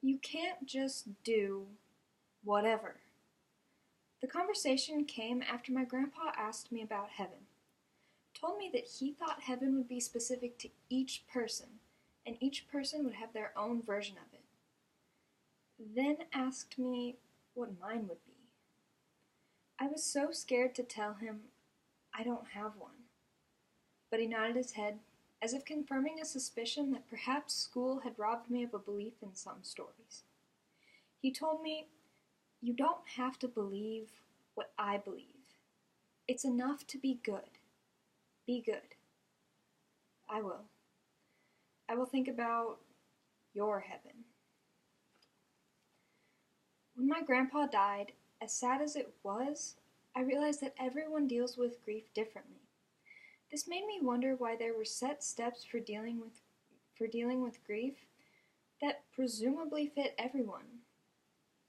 You can't just do whatever. The conversation came after my grandpa asked me about heaven, told me that he thought heaven would be specific to each person, and each person would have their own version of it. Then asked me what mine would be. I was so scared to tell him I don't have one, but he nodded his head, as if confirming a suspicion that perhaps school had robbed me of a belief in some stories. He told me, "You don't have to believe what I believe. It's enough to be good. Be good." I will. I will think about your heaven. When my grandpa died, as sad as it was, I realized that everyone deals with grief differently. This made me wonder why there were set steps for dealing with grief that presumably fit everyone.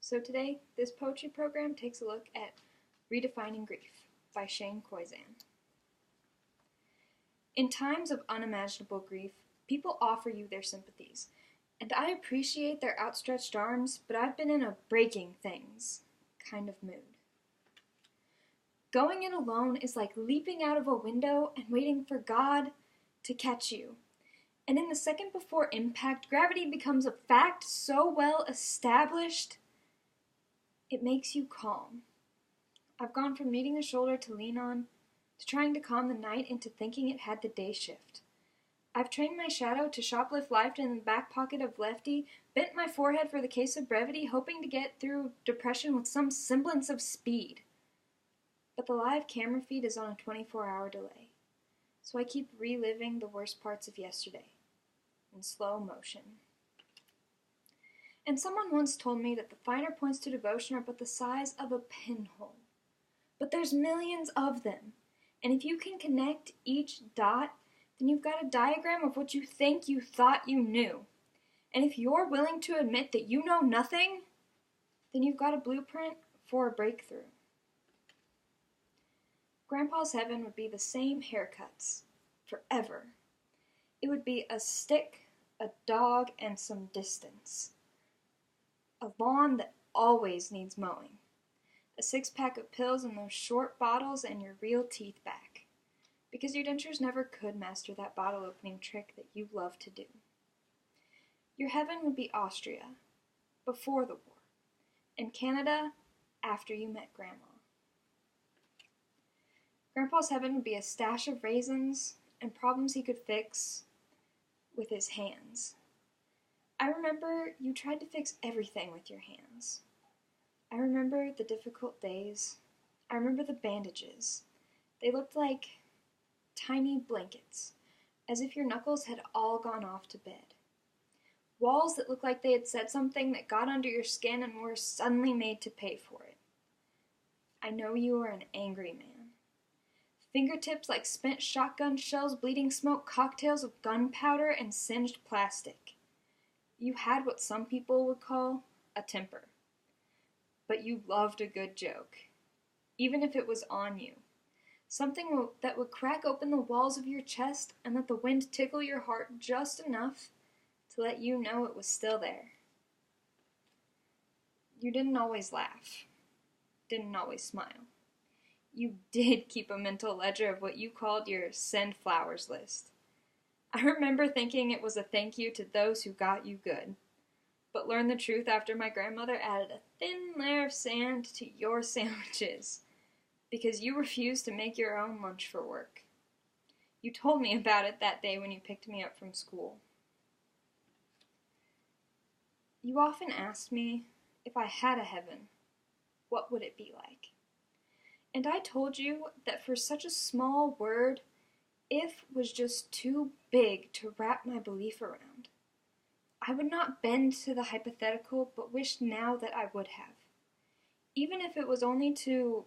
So today, this poetry program takes a look at Redefining Grief by Shane Koizan. In times of unimaginable grief, people offer you their sympathies, and I appreciate their outstretched arms, but I've been in a breaking things kind of mood. Going in alone is like leaping out of a window and waiting for God to catch you. And in the second before impact, gravity becomes a fact so well established, it makes you calm. I've gone from needing a shoulder to lean on, to trying to calm the night into thinking it had the day shift. I've trained my shadow to shoplift life in the back pocket of Lefty, bent my forehead for the case of brevity, hoping to get through depression with some semblance of speed. But the live camera feed is on a 24-hour delay, so I keep reliving the worst parts of yesterday, in slow motion. And someone once told me that the finer points to devotion are but the size of a pinhole. But there's millions of them, and if you can connect each dot, then you've got a diagram of what you think you thought you knew. And if you're willing to admit that you know nothing, then you've got a blueprint for a breakthrough. Grandpa's heaven would be the same haircuts, forever. It would be a stick, a dog, and some distance. A lawn that always needs mowing. A 6-pack of pills in those short bottles and your real teeth back. Because your dentures never could master that bottle opening trick that you love to do. Your heaven would be Austria, before the war, and Canada, after you met Grandma. Grandpa's heaven would be a stash of raisins and problems he could fix with his hands. I remember you tried to fix everything with your hands. I remember the difficult days. I remember the bandages. They looked like tiny blankets, as if your knuckles had all gone off to bed. Walls that looked like they had said something that got under your skin and were suddenly made to pay for it. I know you are an angry man. Fingertips like spent shotgun shells, bleeding smoke, cocktails of gunpowder, and singed plastic. You had what some people would call a temper. But you loved a good joke, even if it was on you. Something that would crack open the walls of your chest and let the wind tickle your heart just enough to let you know it was still there. You didn't always laugh, didn't always smile. You did keep a mental ledger of what you called your send flowers list. I remember thinking it was a thank you to those who got you good, but learned the truth after my grandmother added a thin layer of sand to your sandwiches, because you refused to make your own lunch for work. You told me about it that day when you picked me up from school. You often asked me, if I had a heaven, what would it be like? And I told you that for such a small word, if was just too big to wrap my belief around. I would not bend to the hypothetical, but wished now that I would have. Even if it was only to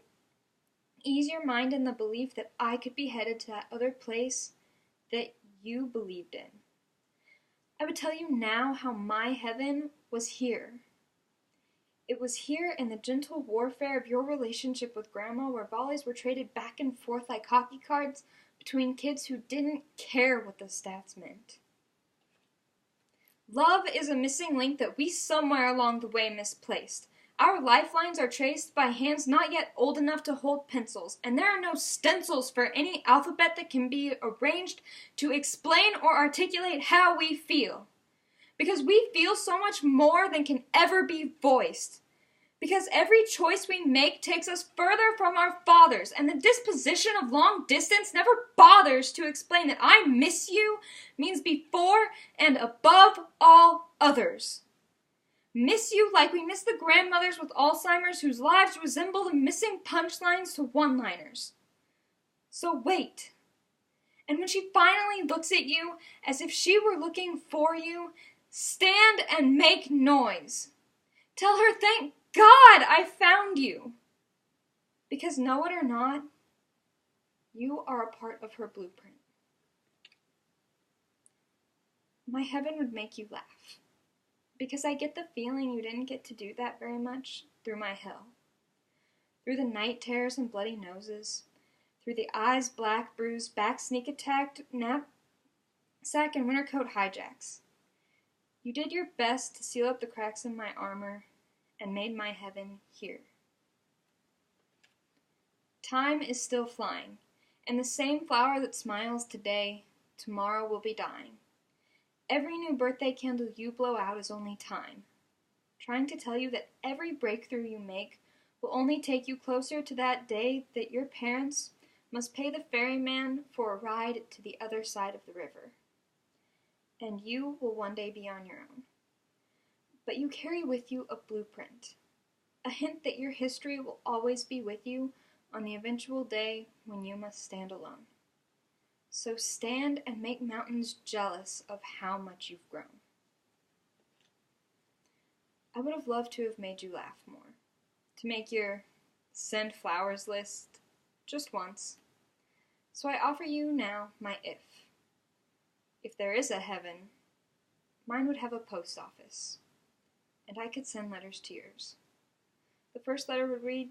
ease your mind in the belief that I could be headed to that other place that you believed in. I would tell you now how my heaven was here. It was here in the gentle warfare of your relationship with Grandma, where volleys were traded back and forth like hockey cards between kids who didn't care what the stats meant. Love is a missing link that we somewhere along the way misplaced. Our lifelines are traced by hands not yet old enough to hold pencils, and there are no stencils for any alphabet that can be arranged to explain or articulate how we feel. Because we feel so much more than can ever be voiced. Because every choice we make takes us further from our fathers, and the disposition of long distance never bothers to explain that I miss you means before and above all others. Miss you like we miss the grandmothers with Alzheimer's whose lives resemble the missing punchlines to one-liners. So wait. And when she finally looks at you as if she were looking for you, stand and make noise. Tell her, thank God I found you. Because know it or not, you are a part of her blueprint. My heaven would make you laugh. Because I get the feeling you didn't get to do that very much through my hell. Through the night terrors and bloody noses. Through the eyes black, bruised, back sneak attacked, knapsack and winter coat hijacks. You did your best to seal up the cracks in my armor and made my heaven here. Time is still flying, and the same flower that smiles today, tomorrow will be dying. Every new birthday candle you blow out is only time, trying to tell you that every breakthrough you make will only take you closer to that day that your parents must pay the ferryman for a ride to the other side of the river. And you will one day be on your own. But you carry with you a blueprint, a hint that your history will always be with you on the eventual day when you must stand alone. So stand and make mountains jealous of how much you've grown. I would have loved to have made you laugh more, to make your send flowers list just once. So I offer you now my if. If there is a heaven, mine would have a post office, and I could send letters to yours. The first letter would read,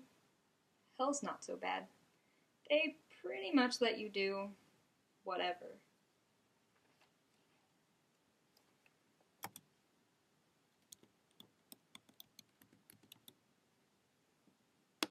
"Hell's not so bad. They pretty much let you do whatever."